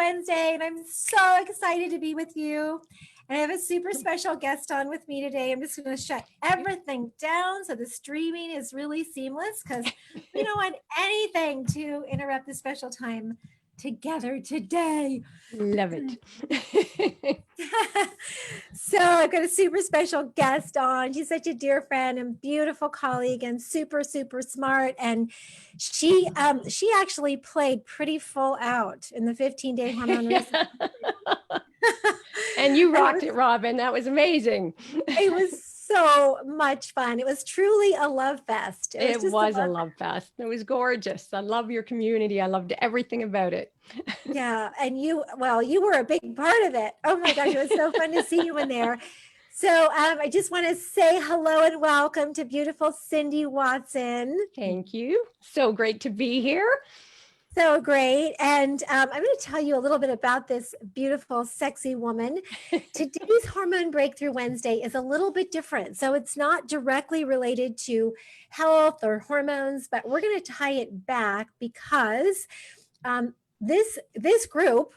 Wednesday, and I'm so excited to be with you. And I have a super special guest on with me today. I'm just going to shut everything down so the streaming is really seamless because we don't want anything to interrupt the special time together today. Love it. So I've got a super special guest on. She's such a dear friend and beautiful colleague and super, super smart. And she actually played pretty full out in the 15-day hormone reset. And you rocked it, Robin. That was amazing. It was so much fun. It was truly a love fest. It was a love fest. It was gorgeous. I love your community. I loved everything about it. Yeah. And you were a big part of it. Oh my gosh, it was so fun to see you in there. So I just want to say hello and welcome to beautiful Cindy Watson. Thank you. So great to be here. So great. And I'm going to tell you a little bit about this beautiful, sexy woman. Today's Hormone Breakthrough Wednesday is a little bit different. So it's not directly related to health or hormones, but we're going to tie it back because this group,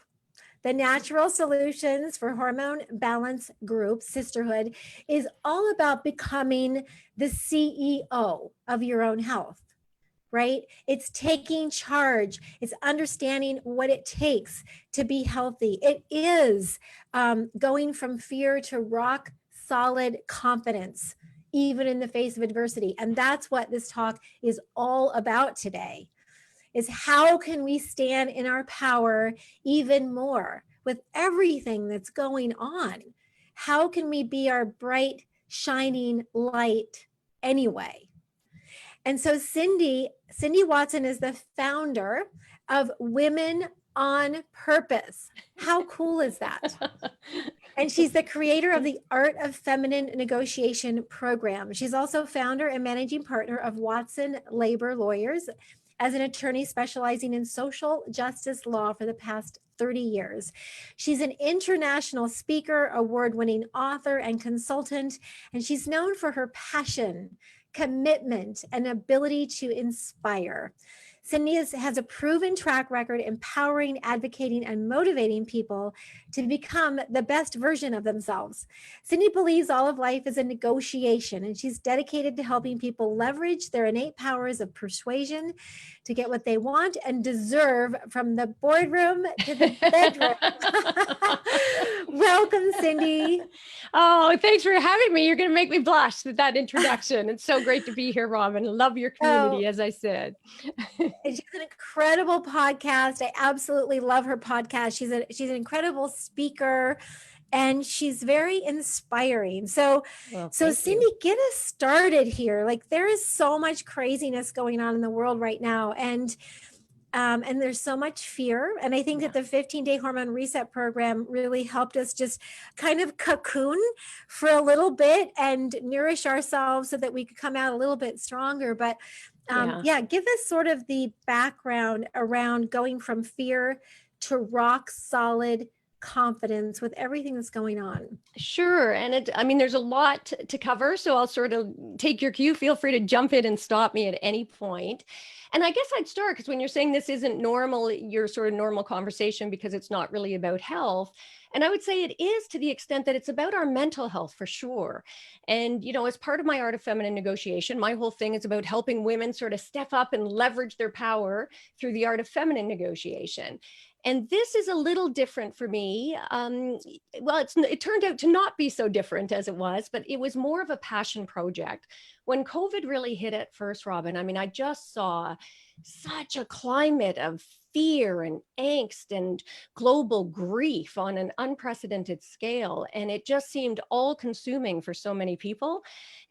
the Natural Solutions for Hormone Balance Group, Sisterhood, is all about becoming the CEO of your own health. Right? It's taking charge. It's understanding what it takes to be healthy. It is going from fear to rock solid confidence, even in the face of adversity. And that's what this talk is all about today, is how can we stand in our power even more with everything that's going on? How can we be our bright, shining light anyway? And so Cindy Watson is the founder of Women on Purpose. How cool is that? And she's the creator of the Art of Feminine Negotiation program. She's also founder and managing partner of Watson Labor Lawyers as an attorney specializing in social justice law for the past 30 years. She's an international speaker, award-winning author, and consultant, and she's known for her passion, commitment, and ability to inspire. Cindy has a proven track record empowering, advocating, and motivating people to become the best version of themselves. Cindy believes all of life is a negotiation, and she's dedicated to helping people leverage their innate powers of persuasion to get what they want and deserve from the boardroom to the bedroom. Welcome, Cindy. Oh, thanks for having me. You're going to make me blush with that introduction. It's so great to be here, Robin. I love your community, as I said. She's an incredible podcast. I absolutely love her podcast. She's an incredible speaker, and she's very inspiring. So Cindy, get us started here. Like, there is so much craziness going on in the world right now, and there's so much fear. And I think that the 15-day hormone reset program really helped us just kind of cocoon for a little bit and nourish ourselves so that we could come out a little bit stronger. But give us sort of the background around going from fear to rock solid confidence with everything that's going on. Sure. And there's a lot to cover, so I'll sort of take your cue. Feel free to jump in and stop me at any point. And I guess I'd start because when you're saying this isn't normal, your sort of normal conversation because it's not really about health. And I would say it is to the extent that it's about our mental health for sure. And, as part of my Art of Feminine Negotiation, my whole thing is about helping women sort of step up and leverage their power through the Art of Feminine Negotiation. And this is a little different for me. It turned out to not be so different as it was, but it was more of a passion project. When COVID really hit at first, Robin, I just saw such a climate of fear and angst and global grief on an unprecedented scale. And it just seemed all consuming for so many people.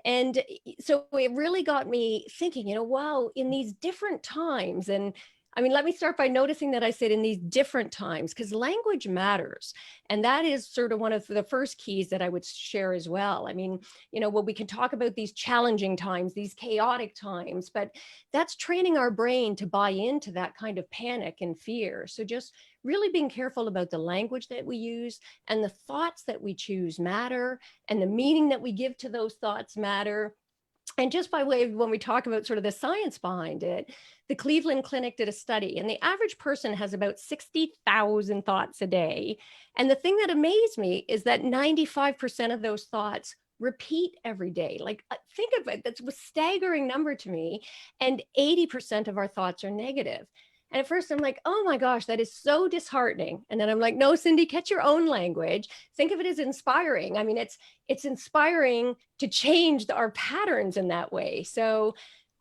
And so it really got me thinking, wow, in these different times, and let me start by noticing that I said in these different times, because language matters. And that is sort of one of the first keys that I would share as well. We can talk about these challenging times, these chaotic times, but that's training our brain to buy into that kind of panic and fear. So just really being careful about the language that we use, and the thoughts that we choose matter, and the meaning that we give to those thoughts matter. And just by way of when we talk about sort of the science behind it, the Cleveland Clinic did a study, and the average person has about 60,000 thoughts a day. And the thing that amazed me is that 95% of those thoughts repeat every day. Like, think of it, that's a staggering number to me. And 80% of our thoughts are negative. And at first I'm like, oh my gosh, that is so disheartening. And then I'm like, no, Cindy, catch your own language. Think of it as inspiring. I mean, it's inspiring to change our patterns in that way. So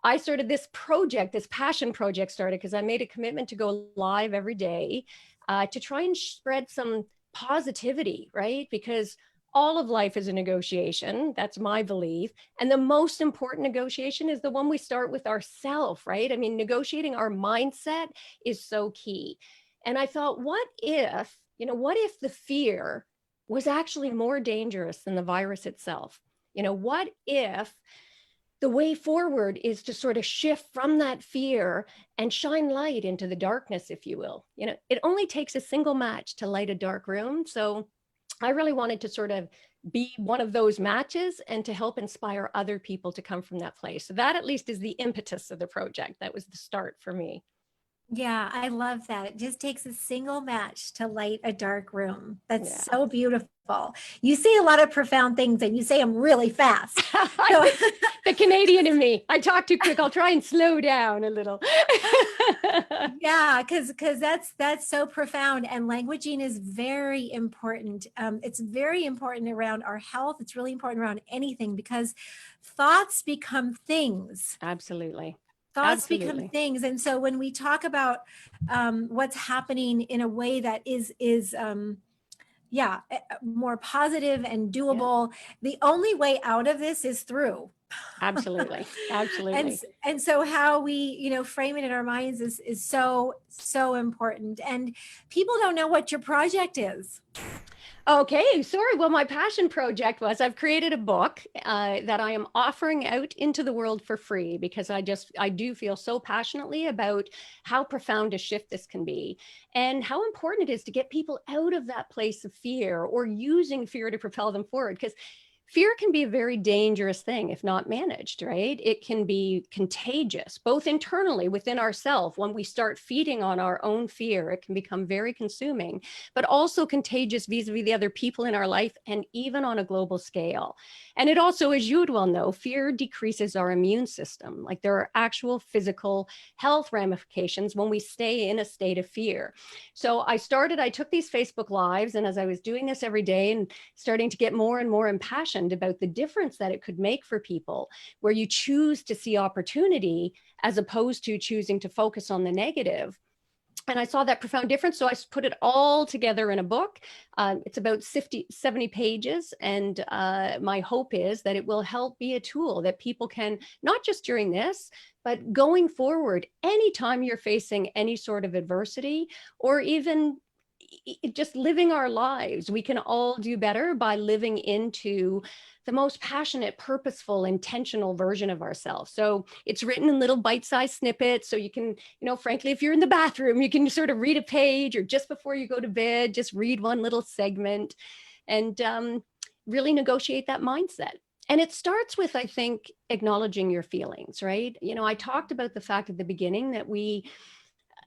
I started this project, this passion project started because I made a commitment to go live every day to try and spread some positivity, right? Because all of life is a negotiation. That's my belief. And the most important negotiation is the one we start with ourselves, right? I mean, negotiating our mindset is so key. And I thought, what if the fear was actually more dangerous than the virus itself? What if the way forward is to sort of shift from that fear and shine light into the darkness, if you will? It only takes a single match to light a dark room. So I really wanted to sort of be one of those matches and to help inspire other people to come from that place. So that at least is the impetus of the project. That was the start for me. Yeah, I love that. It just takes a single match to light a dark room. That's Yeah. so beautiful. You say a lot of profound things and you say them really fast. So The Canadian in me. I talk too quick. I'll try and slow down a little. yeah, because that's so profound, and languaging is very important. It's very important around our health. It's really important around anything because thoughts become things. Absolutely. Thoughts become Absolutely. things. And so when we talk about what's happening in a way that is more positive and doable, the only way out of this is through. Absolutely. Absolutely. And so how we frame it in our minds is so important. And people don't know what your project is. Okay, sorry. Well, my passion project was I've created a book that I am offering out into the world for free because I do feel so passionately about how profound a shift this can be and how important it is to get people out of that place of fear or using fear to propel them forward. Because fear can be a very dangerous thing if not managed, right? It can be contagious, both internally within ourselves. When we start feeding on our own fear, it can become very consuming, but also contagious vis-a-vis the other people in our life and even on a global scale. And it also, as you would well know, fear decreases our immune system. Like there are actual physical health ramifications when we stay in a state of fear. So I took these Facebook Lives, and as I was doing this every day and starting to get more and more impassioned about the difference that it could make for people, where you choose to see opportunity as opposed to choosing to focus on the negative. And I saw that profound difference. So I put it all together in a book. It's about 70 pages. And my hope is that it will help be a tool that people can, not just during this, but going forward, anytime you're facing any sort of adversity or even just living our lives, we can all do better by living into the most passionate, purposeful, intentional version of ourselves. So it's written in little bite-sized snippets. So you can, frankly, if you're in the bathroom, you can sort of read a page, or just before you go to bed, just read one little segment and really negotiate that mindset. And it starts with, I think, acknowledging your feelings, right? I talked about the fact at the beginning that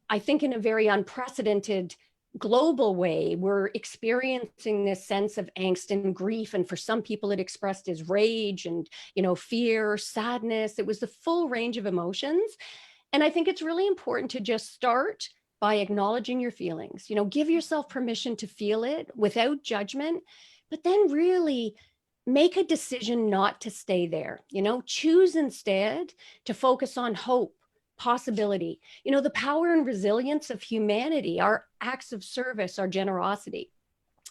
I think in a very unprecedented global way, we're experiencing this sense of angst and grief. And for some people, it expressed as rage and, fear, sadness. It was the full range of emotions. And I think it's really important to just start by acknowledging your feelings. Give yourself permission to feel it without judgment, but then really make a decision not to stay there. Choose instead to focus on hope, possibility, the power and resilience of humanity, our acts of service, our generosity.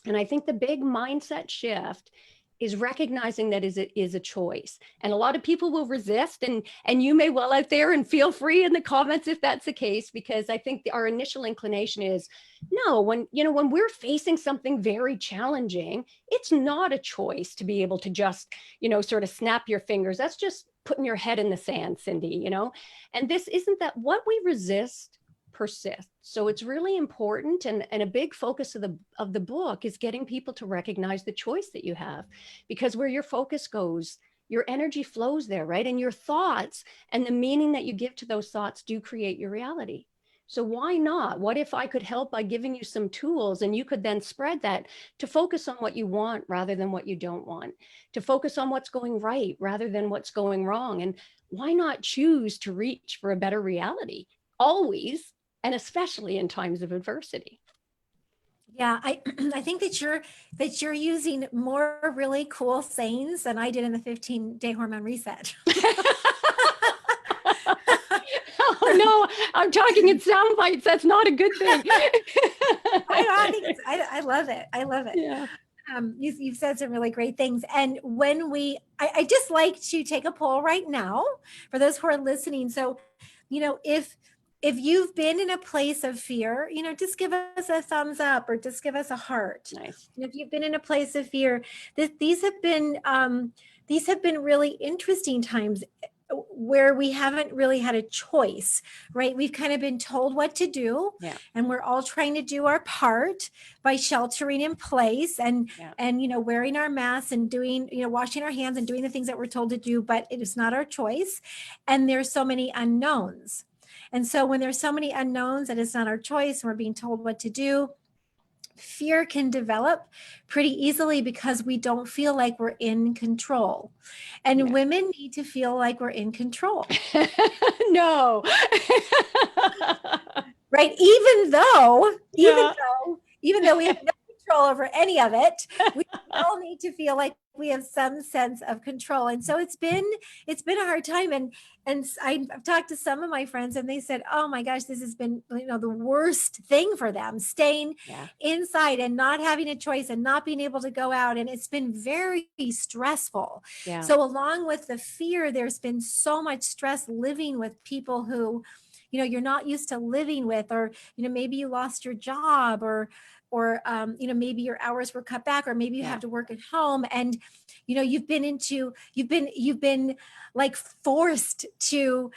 And I think the big mindset shift is recognizing that it is a choice. And a lot of people will resist, and you may well out there, and feel free in the comments if that's the case, because I think our initial inclination is, no, when we're facing something very challenging, it's not a choice to be able to just, sort of snap your fingers. That's just putting your head in the sand, Cindy, and this isn't that. What we resist persists. So it's really important, and a big focus of the book is getting people to recognize the choice that you have, because where your focus goes, your energy flows there, right? And your thoughts and the meaning that you give to those thoughts do create your reality. So why not? What if I could help by giving you some tools, and you could then spread that to focus on what you want rather than what you don't want, to focus on what's going right rather than what's going wrong. And why not choose to reach for a better reality always, and especially in times of adversity? Yeah, I I think that you're using more really cool sayings than I did in the 15-day hormone reset. Oh no, I'm talking in sound bites. That's not a good thing. I think I love it. I love it. Yeah. You've said some really great things. And when I just like to take a poll right now for those who are listening. So, if you've been in a place of fear, just give us a thumbs up or just give us a heart. Nice. And if you've been in a place of fear, these have been really interesting times where we haven't really had a choice, right? We've kind of been told what to do, Yeah. and we're all trying to do our part by sheltering in place and wearing our masks and doing, washing our hands and doing the things that we're told to do, but it is not our choice. And there's so many unknowns. And so when there's so many unknowns and it's not our choice and we're being told what to do, fear can develop pretty easily because we don't feel like we're in control. And women need to feel like we're in control. No. Right? Even though we have no control over any of it, we all need to feel like we have some sense of control. And so it's been a hard time. And I've talked to some of my friends and they said, oh my gosh, this has been, the worst thing for them, staying inside and not having a choice and not being able to go out. And it's been very stressful. Yeah. So along with the fear, there's been so much stress living with people who, you're not used to living with, or, maybe you lost your job, or maybe your hours were cut back, or maybe you have to work at home, and you've been like forced to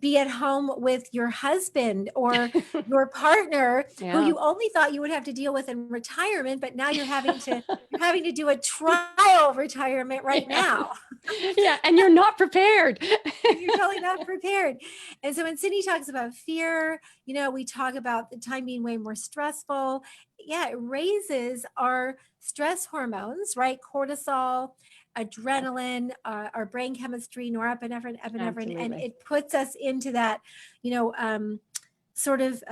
be at home with your husband or your partner who you only thought you would have to deal with in retirement, but now you're having to do a trial retirement right now. Yeah, and you're not prepared. You're totally not prepared. And so when Cindy talks about fear, we talk about the time being way more stressful. Yeah, it raises our stress hormones, right? Cortisol, adrenaline, our brain chemistry, norepinephrine, epinephrine, and it puts us into that, sort of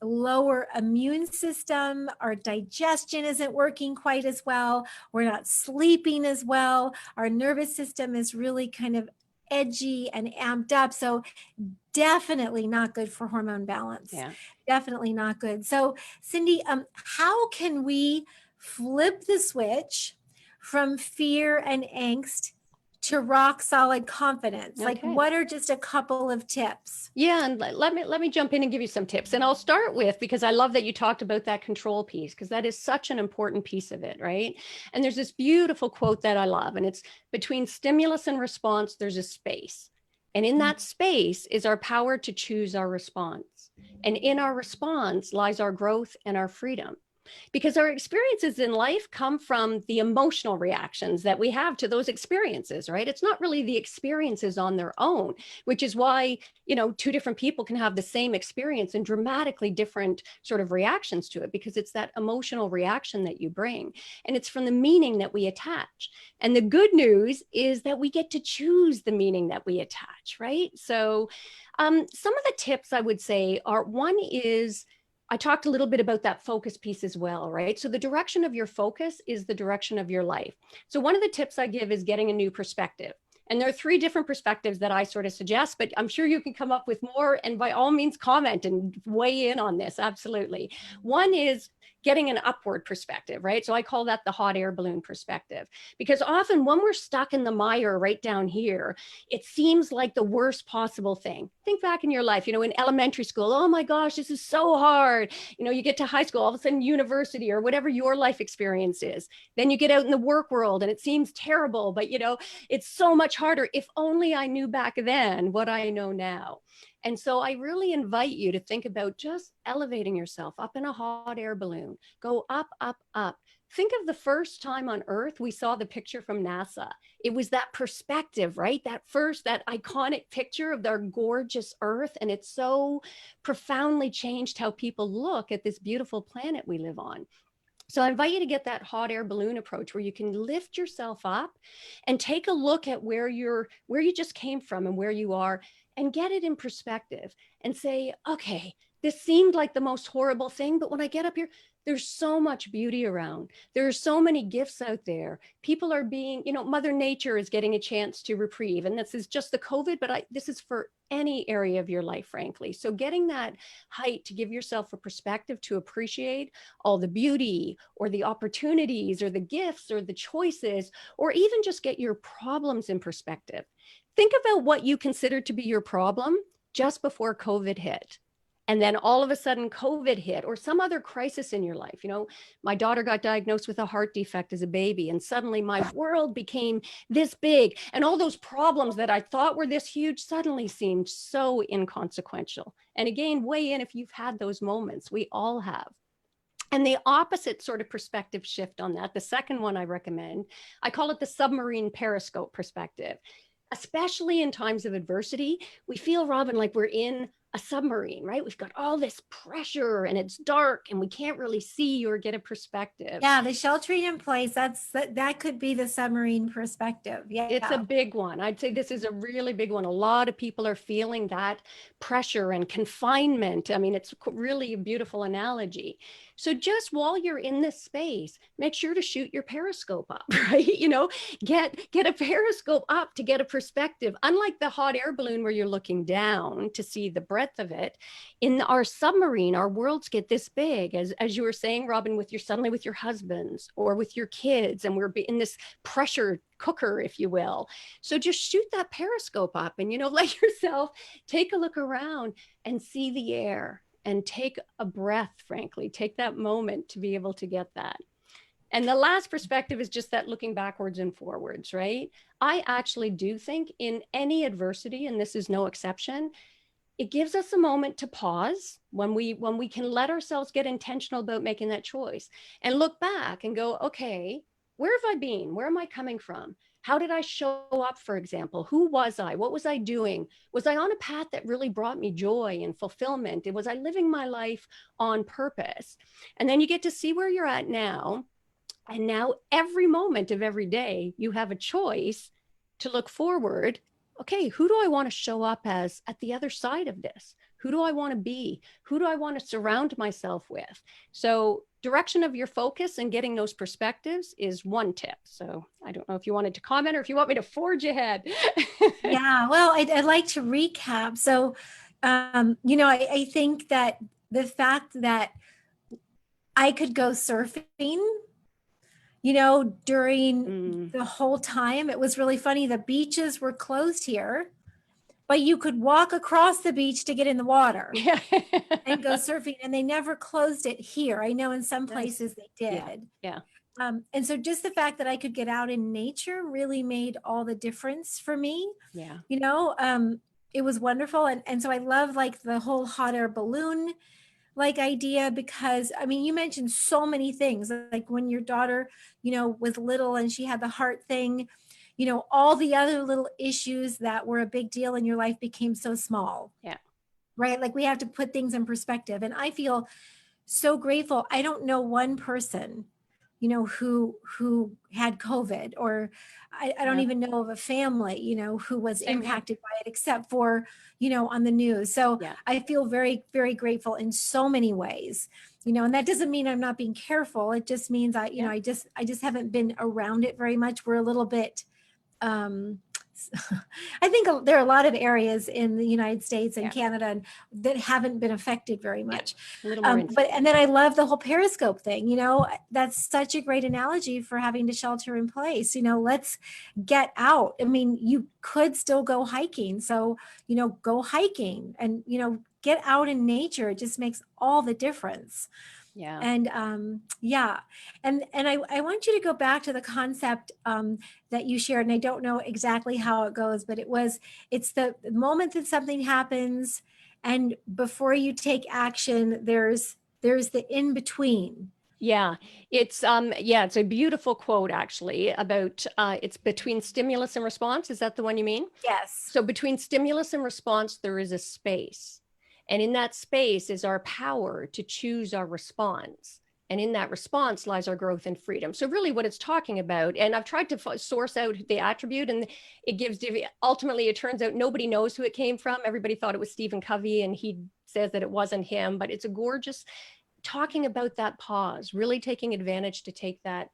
lower immune system. Our digestion isn't working quite as well. We're not sleeping as well. Our nervous system is really kind of edgy and amped up. So definitely not good for hormone balance. Yeah. Definitely not good. So Cindy, how can we flip the switch from fear and angst to rock solid confidence? Okay. Like, what are just a couple of tips? Yeah, and let me jump in and give you some tips. And I'll start with, because I love that you talked about that control piece, because that is such an important piece of it, right? And there's this beautiful quote that I love, and it's, between stimulus and response, there's a space. And in that space is our power to choose our response. And in our response lies our growth and our freedom. Because our experiences in life come from the emotional reactions that we have to those experiences, right? It's not really the experiences on their own, which is why, two different people can have the same experience and dramatically different sort of reactions to it, because it's that emotional reaction that you bring. And it's from the meaning that we attach. And the good news is that we get to choose the meaning that we attach, right? So some of the tips I would say are, one is, I talked a little bit about that focus piece as well, right? So the direction of your focus is the direction of your life. So one of the tips I give is getting a new perspective. And there are 3 different perspectives that I sort of suggest, but I'm sure you can come up with more, and by all means comment and weigh in on this. Absolutely. One is getting an upward perspective, right? So I call that the hot air balloon perspective, because often when we're stuck in the mire right down here, it seems like the worst possible thing. Think back in your life, in elementary school, oh my gosh, this is so hard. You get to high school, all of a sudden university, or whatever your life experience is. Then you get out in the work world and it seems terrible, but it's so much harder. If only I knew back then what I know now. And so I really invite you to think about just elevating yourself up in a hot air balloon. Go up, up, up. Think of the first time on Earth we saw the picture from NASA. It was that perspective, right? That iconic picture of our gorgeous Earth. And it's so profoundly changed how people look at this beautiful planet we live on. So I invite you to get that hot air balloon approach where you can lift yourself up and take a look at where you just came from and where you are, and get it in perspective and say, okay, this seemed like the most horrible thing, but when I get up here, there's so much beauty around. There are so many gifts out there. People are being, Mother Nature is getting a chance to reprieve. And this is just the COVID, but this is for any area of your life, frankly. So getting that height to give yourself a perspective to appreciate all the beauty or the opportunities or the gifts or the choices, or even just get your problems in perspective. Think about what you consider to be your problem just before COVID hit. And then all of a sudden COVID hit, or some other crisis in your life. My daughter got diagnosed with a heart defect as a baby, and suddenly my world became this big. And all those problems that I thought were this huge suddenly seemed so inconsequential. And again, weigh in if you've had those moments. We all have. And the opposite sort of perspective shift on that, the second one I recommend, I call it the submarine periscope perspective. Especially in times of adversity, we feel, Robin, like we're in a submarine, right? We've got all this pressure and it's dark and we can't really see or get a perspective. Yeah, the sheltering in place, that could be the submarine perspective. Yeah. It's a big one. I'd say this is a really big one. A lot of people are feeling that pressure and confinement. I mean, it's really a beautiful analogy. So just while you're in this space, make sure to shoot your periscope up, right? Get a periscope up to get a perspective. Unlike the hot air balloon where you're looking down to see the breadth of it, in our submarine, our worlds get this big, as you were saying, Robin, with your husbands or with your kids, and we're in this pressure cooker, if you will. So just shoot that periscope up and, let yourself take a look around and see the air and take a breath, frankly, take that moment to be able to get that. And the last perspective is just that looking backwards and forwards, right? I actually do think in any adversity, and this is no exception, it gives us a moment to pause when we can let ourselves get intentional about making that choice and look back and go, okay, where have I been? Where am I coming from? How did I show up, for example? Who was I? What was I doing? Was I on a path that really brought me joy and fulfillment? Was I living my life on purpose? And then you get to see where you're at now. And now every moment of every day, you have a choice to look forward. Okay, who do I want to show up as at the other side of this? Who do I want to be? Who do I want to surround myself with? So direction of your focus and getting those perspectives is one tip. So I don't know if you wanted to comment or if you want me to forge ahead. Yeah, well, I'd like to recap. So, I think that the fact that I could go surfing, during the whole time, it was really funny. The beaches were closed here, but you could walk across the beach to get in the water and go surfing, and they never closed it here. I know in some places they did. Yeah. And so just the fact that I could get out in nature really made all the difference for me. Yeah. It was wonderful. And so I love like the whole hot air balloon idea, because you mentioned so many things, like when your daughter, was little and she had the heart thing, all the other little issues that were a big deal in your life became so small. Yeah. Right. Like we have to put things in perspective. And I feel so grateful. I don't know one person, who had COVID, or I don't even know of a family, who was impacted by it, except for, on the news. So I feel very, very grateful in so many ways, and that doesn't mean I'm not being careful. It just means I just haven't been around it very much. We're a little bit, I think there are a lot of areas in the United States and Canada that haven't been affected very much. A little more and then I love the whole periscope thing. That's such a great analogy for having to shelter in place. Let's get out. You could still go hiking. So, go hiking and, get out in nature. It just makes all the difference. Yeah. And and I want you to go back to the concept that you shared, and I don't know exactly how it goes, but it's the moment that something happens, and before you take action, there's the in between. Yeah, it's a beautiful quote actually about it's between stimulus and response. Is that the one you mean? Yes. So between stimulus and response, there is a space. And in that space is our power to choose our response. And in that response lies our growth and freedom. So really what it's talking about, and I've tried to source out the attribute, and it gives, ultimately it turns out nobody knows who it came from. Everybody thought it was Stephen Covey, and he says that it wasn't him, but it's a gorgeous talking about that pause, really taking advantage to take that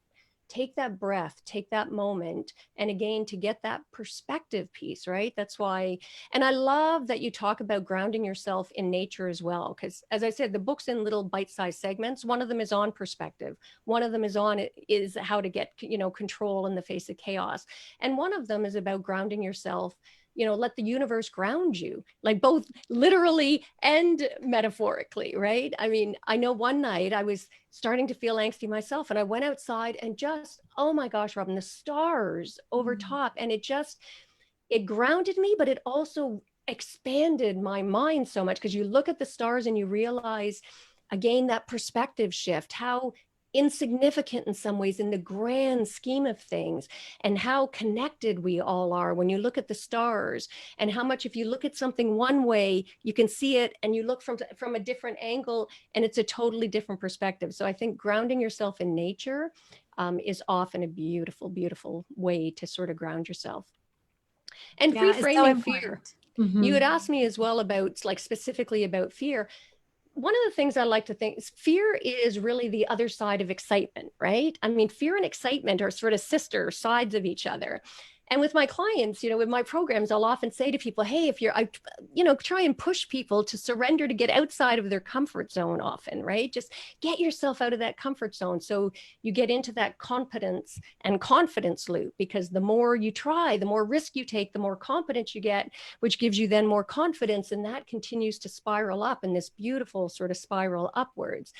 breath, take that moment, and again to get that perspective piece, right? That's why, and I love that you talk about grounding yourself in nature as well, because as I said, the book's in little bite-sized segments. One of them is on perspective, one of them is how to get, control in the face of chaos, and one of them is about grounding yourself. Let the universe ground you, like both literally and metaphorically, right? I mean, I know one night I was starting to feel angsty myself, and I went outside and just, oh my gosh, Robin, the stars over top, and it grounded me, but it also expanded my mind so much, because you look at the stars and you realize again that perspective shift, how insignificant in some ways in the grand scheme of things, and how connected we all are when you look at the stars, and how much if you look at something one way you can see it, and you look from a different angle and it's a totally different perspective. So I think grounding yourself in nature is often a beautiful, beautiful way to sort of ground yourself. And Yeah, it's so reframing fear. important. You Mhm. had asked me as well about, like, specifically about fear. One of the things I like to think is fear is really the other side of excitement, right? I mean, fear and excitement are sort of sister sides of each other. And with my clients, with my programs, I'll often say to people, hey, if try and push people to surrender, to get outside of their comfort zone often, right? Just get yourself out of that comfort zone. So you get into that competence and confidence loop, because the more you try, the more risk you take, the more confidence you get, which gives you then more confidence. And that continues to spiral up in this beautiful sort of spiral upwards.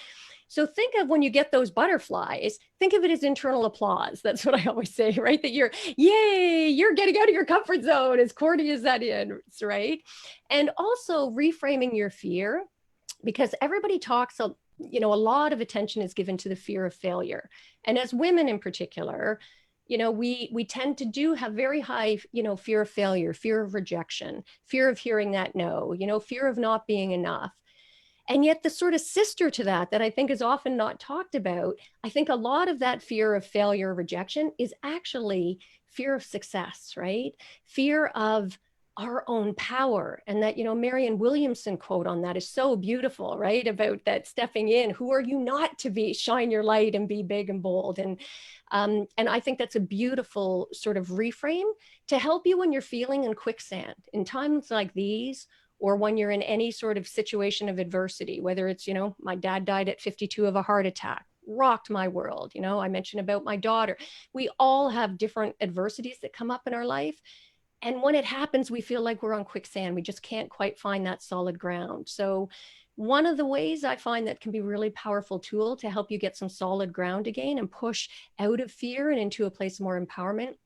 So think of when you get those butterflies, think of it as internal applause. That's what I always say, right? That yay, you're getting out of your comfort zone, as corny as that is, right? And also reframing your fear, because everybody talks, a lot of attention is given to the fear of failure. And as women in particular, we tend to do have very high, fear of failure, fear of rejection, fear of hearing that no, fear of not being enough. And yet the sort of sister to that I think is often not talked about, I think a lot of that fear of failure, rejection, is actually fear of success, right? Fear of our own power. And that, Marianne Williamson quote on that is so beautiful, right? About that stepping in, who are you not to be, shine your light and be big and bold. And I think that's a beautiful sort of reframe to help you when you're feeling in quicksand. In times like these, or when you're in any sort of situation of adversity, whether it's, my dad died at 52 of a heart attack, rocked my world. I mentioned about my daughter. We all have different adversities that come up in our life. And when it happens, we feel like we're on quicksand. We just can't quite find that solid ground. So one of the ways I find that can be a really powerful tool to help you get some solid ground again and push out of fear and into a place of more empowerment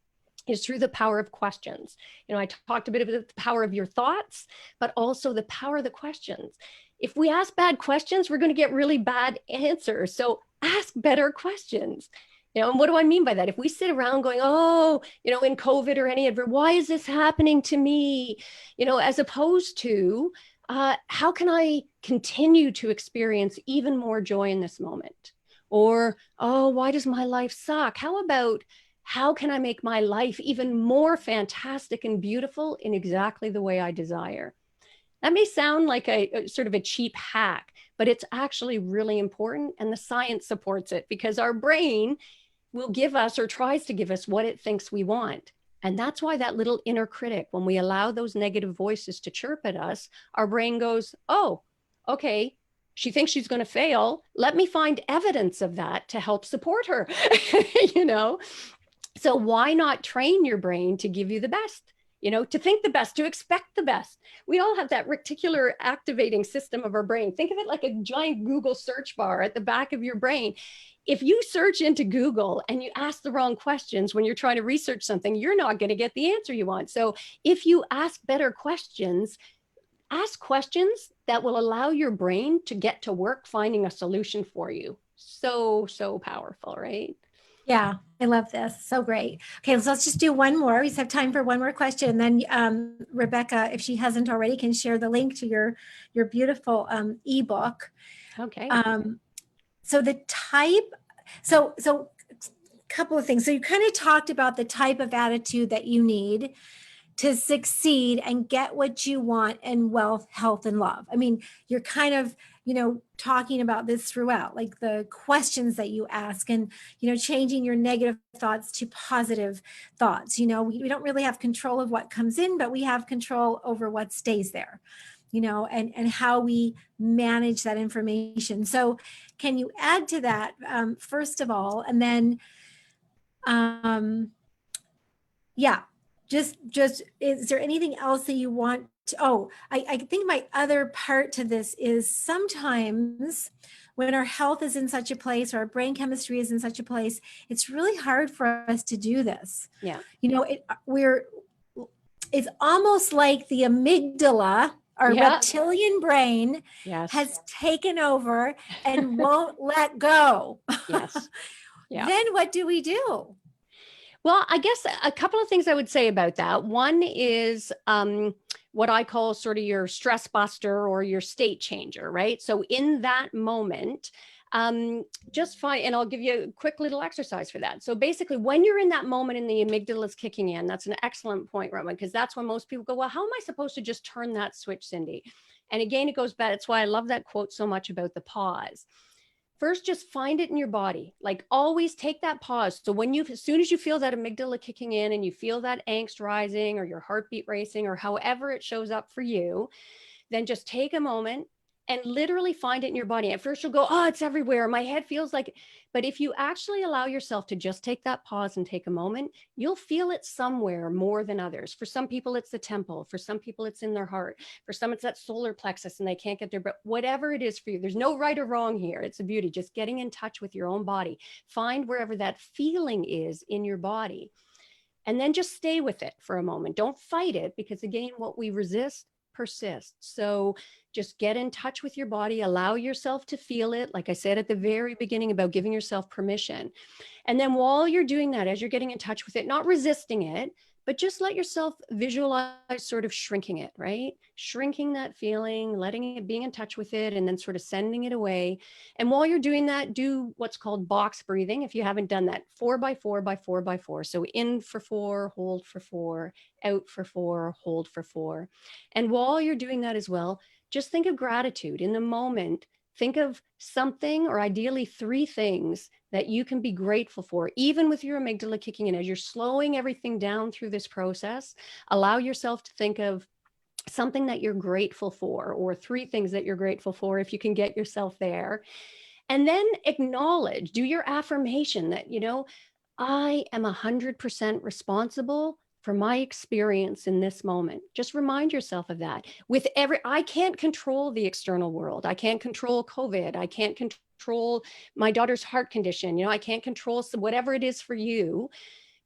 is through the power of questions. I talked a bit about the power of your thoughts, but also the power of the questions. If we ask bad questions, we're going to get really bad answers. So ask better questions. And what do I mean by that? If we sit around going, oh, in COVID or any other, why is this happening to me? As opposed to, how can I continue to experience even more joy in this moment? Or, oh, why does my life suck? How about, how can I make my life even more fantastic and beautiful in exactly the way I desire? That may sound like a sort of a cheap hack, but it's actually really important. And the science supports it, because our brain will give us, or tries to give us, what it thinks we want. And that's why that little inner critic, when we allow those negative voices to chirp at us, our brain goes, oh, okay, she thinks she's going to fail. Let me find evidence of that to help support her, you know? So why not train your brain to give you the best? To think the best, to expect the best. We all have that reticular activating system of our brain. Think of it like a giant Google search bar at the back of your brain. If you search into Google and you ask the wrong questions when you're trying to research something, you're not going to get the answer you want. So if you ask better questions, ask questions that will allow your brain to get to work finding a solution for you. so, so powerful, right? Yeah, I love this. So great. Okay, so let's just do one more. We just have time for one more question. And then Rebecca, if she hasn't already, can share the link to your beautiful ebook. Okay. So the type, so a couple of things. So you kind of talked about the type of attitude that you need to succeed and get what you want in wealth, health, and love. I mean, you're kind of, talking about this throughout, like the questions that you ask and, changing your negative thoughts to positive thoughts. We don't really have control of what comes in, but we have control over what stays there, and how we manage that information. So can you add to that, first of all, and then, yeah, just is there anything else that you want to, I think my other part to this is sometimes when our health is in such a place, or our brain chemistry is in such a place, it's really hard for us to do this. Yeah. It's almost like the amygdala, our Yeah. reptilian brain, Yes. has taken over and won't let go. Yes. Yeah. Then what do we do? Well, I guess a couple of things I would say about that. One is what I call sort of your stress buster or your state changer, right? So in that moment, just find, and I'll give you a quick little exercise for that. So basically, when you're in that moment and the amygdala is kicking in, that's an excellent point, Roman, because that's when most people go, well, how am I supposed to just turn that switch, Cindy? And again, it goes back. That's why I love that quote so much about the pause. First, just find it in your body. Like always take that pause. So as soon as you feel that amygdala kicking in and you feel that angst rising or your heartbeat racing or however it shows up for you, then just take a moment and literally find it in your body. At first you'll go, oh, it's everywhere. My head feels like, but if you actually allow yourself to just take that pause and take a moment, you'll feel it somewhere more than others. For some people, it's the temple. For some people, it's in their heart. For some, it's that solar plexus and they can't get there, but whatever it is for you, there's no right or wrong here. It's a beauty, just getting in touch with your own body. Find wherever that feeling is in your body. And then just stay with it for a moment. Don't fight it, because again, what we resist persists. So just get in touch with your body, allow yourself to feel it. Like I said at the very beginning about giving yourself permission. And then while you're doing that, as you're getting in touch with it, not resisting it, but just let yourself visualize sort of shrinking it, right? Shrinking that feeling, letting it, being in touch with it, and then sort of sending it away. And while you're doing that, do what's called box breathing. If you haven't done that, 4 by 4 by 4 by 4. So in for 4, hold for 4, out for 4, hold for 4. And while you're doing that as well, just think of gratitude in the moment. Think of something, or ideally 3 things that you can be grateful for, even with your amygdala kicking in. As you're slowing everything down through this process, allow yourself to think of something that you're grateful for, or 3 things that you're grateful for, if you can get yourself there. And then acknowledge, do your affirmation that, I am 100% responsible for my experience in this moment. Just remind yourself of that. I can't control the external world. I can't control COVID. I can't control my daughter's heart condition. I can't control whatever it is for you,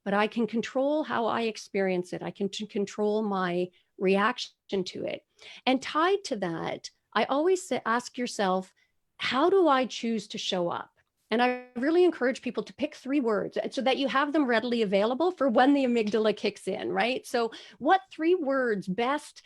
but I can control how I experience it. I can control my reaction to it. And tied to that, I always say, ask yourself, how do I choose to show up? And I really encourage people to pick 3 words so that you have them readily available for when the amygdala kicks in, right? So what 3 words best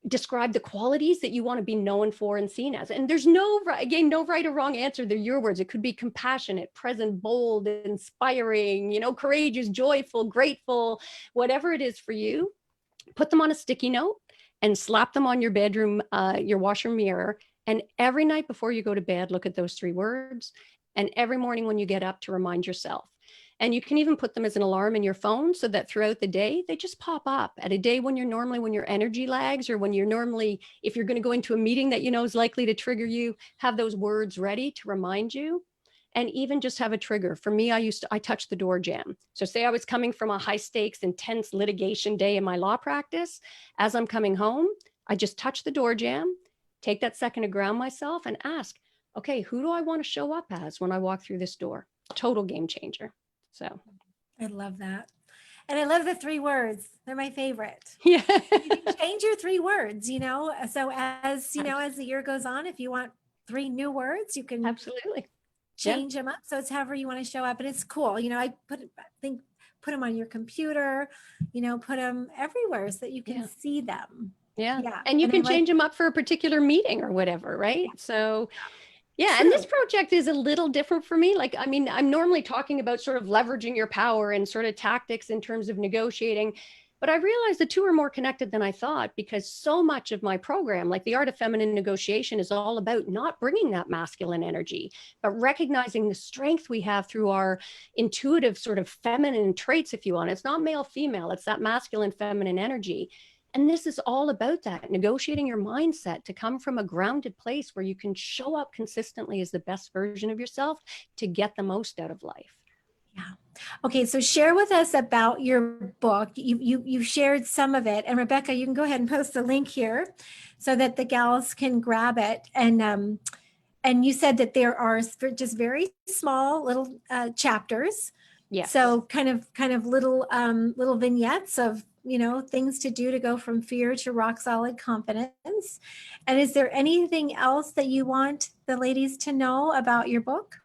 describe the qualities that you want to be known for and seen as? And there's no right or wrong answer. They're your words. It could be compassionate, present, bold, inspiring, courageous, joyful, grateful, whatever it is for you. Put them on a sticky note and slap them on your bedroom, your washroom mirror. And every night before you go to bed, look at those 3 words. And every morning when you get up, to remind yourself. And you can even put them as an alarm in your phone so that throughout the day, they just pop up at a day when your energy lags, or when you're normally, if you're going to go into a meeting that is likely to trigger you, have those words ready to remind you. And even just have a trigger. For me, I touch the door jamb. So say I was coming from a high stakes, intense litigation day in my law practice. As I'm coming home, I just touch the door jamb, take that second to ground myself and ask, okay, who do I want to show up as when I walk through this door? Total game changer. So I love that. And I love the 3 words. They're my favorite. yeah. You can change your 3 words, So as the year goes on, if you want 3 new words, you can Absolutely. change them up. So it's however you want to show up. And it's cool. I think put them on your computer, put them everywhere so that you can see them. Yeah. And you can change them up for a particular meeting or whatever, right? So yeah, and this project is a little different for me. Like, I mean, I'm normally talking about sort of leveraging your power and sort of tactics in terms of negotiating, but I realized the two are more connected than I thought, because so much of my program, like the Art of Feminine Negotiation, is all about not bringing that masculine energy, but recognizing the strength we have through our intuitive sort of feminine traits, if you want. It's not male, female, it's that masculine, feminine energy. And this is all about that, negotiating your mindset to come from a grounded place where you can show up consistently as the best version of yourself to get the most out of life. Yeah. Okay. So share with us about your book. You shared some of it, and Rebecca, you can go ahead and post the link here so that the gals can grab it. And you said that there are just very small little chapters. Yes. So kind of little vignettes of things to do to go from fear to rock solid confidence. And is there anything else that you want the ladies to know about your book?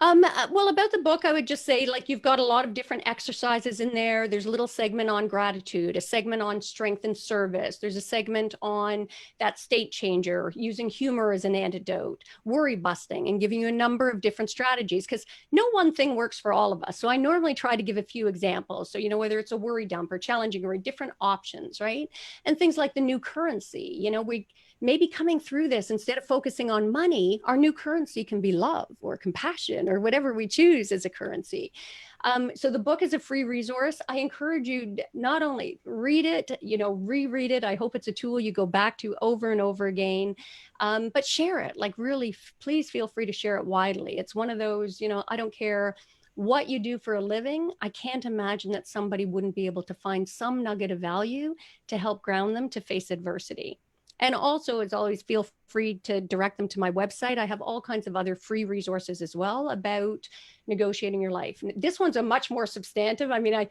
Well, about the book, I would just say, like, you've got a lot of different exercises in there. There's a little segment on gratitude, a segment on strength and service. There's a segment on that state changer, using humor as an antidote, worry busting, and giving you a number of different strategies, because no one thing works for all of us. So I normally try to give a few examples. So, whether it's a worry dump or challenging or different options, right? And things like the new currency, we maybe coming through this, instead of focusing on money, our new currency can be love or compassion or whatever we choose as a currency. So the book is a free resource. I encourage you not only read it, reread it. I hope it's a tool you go back to over and over again, but share it. Like, really, please feel free to share it widely. It's one of those, I don't care what you do for a living. I can't imagine that somebody wouldn't be able to find some nugget of value to help ground them to face adversity. And also, as always, feel free to direct them to my website. I have all kinds of other free resources as well about negotiating your life. This one's a much more substantive. I mean, I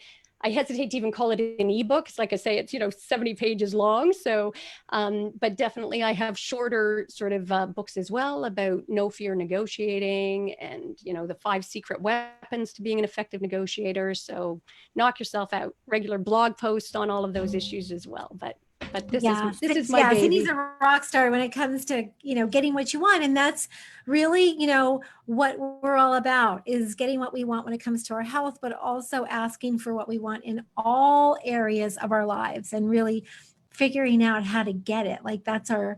hesitate to even call it an ebook. It's like I say, it's 70 pages long. So, but definitely I have shorter sort of books as well about no fear negotiating, and the 5 secret weapons to being an effective negotiator. So knock yourself out. Regular blog posts on all of those issues as well. But this is my baby. Cindy's a rock star when it comes to getting what you want, and that's really what we're all about, is getting what we want when it comes to our health, but also asking for what we want in all areas of our lives, and really figuring out how to get it. Like, that's our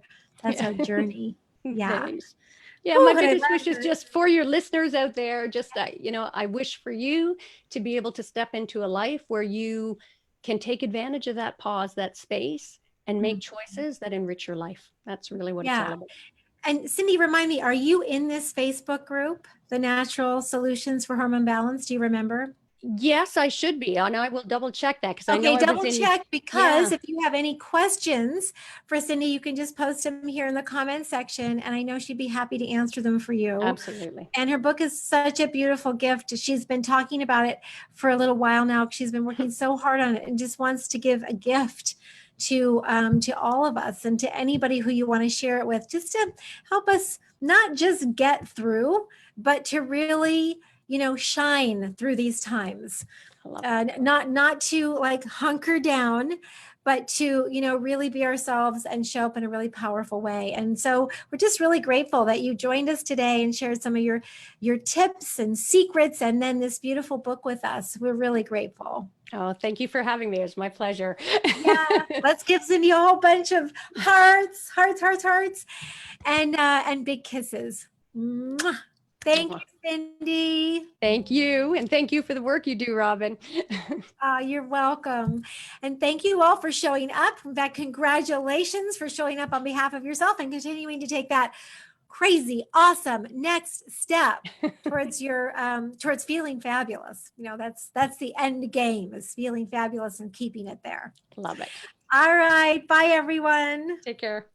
journey. Yeah. Thanks. Yeah, my biggest wish is just for your listeners out there, just I wish for you to be able to step into a life where you can take advantage of that pause, that space, and make choices that enrich your life. That's really what it's all about. And Cindy, remind me, are you in this Facebook group, the Natural Solutions for Hormone Balance? Do you remember? Yes, I should be. And I will double check that, because I know double check, because if you have any questions for Cindy, you can just post them here in the comment section, and I know she'd be happy to answer them for you. Absolutely. And her book is such a beautiful gift. She's been talking about it for a little while now. She's been working so hard on it, and just wants to give a gift to all of us, and to anybody who you want to share it with, just to help us not just get through, but to really shine through these times. Not to like hunker down, but to really be ourselves and show up in a really powerful way. And so we're just really grateful that you joined us today and shared some of your tips and secrets, and then this beautiful book with us. We're really grateful. Oh, thank you for having me. It was my pleasure. Yeah, let's give Cindy a whole bunch of hearts, and big kisses. Mwah. Thank you, Cindy. Thank you. And thank you for the work you do, Robin. You're welcome. And thank you all for showing up. In fact, congratulations for showing up on behalf of yourself and continuing to take that crazy, awesome next step towards towards feeling fabulous. That's the end game, is feeling fabulous and keeping it there. Love it. All right. Bye, everyone. Take care.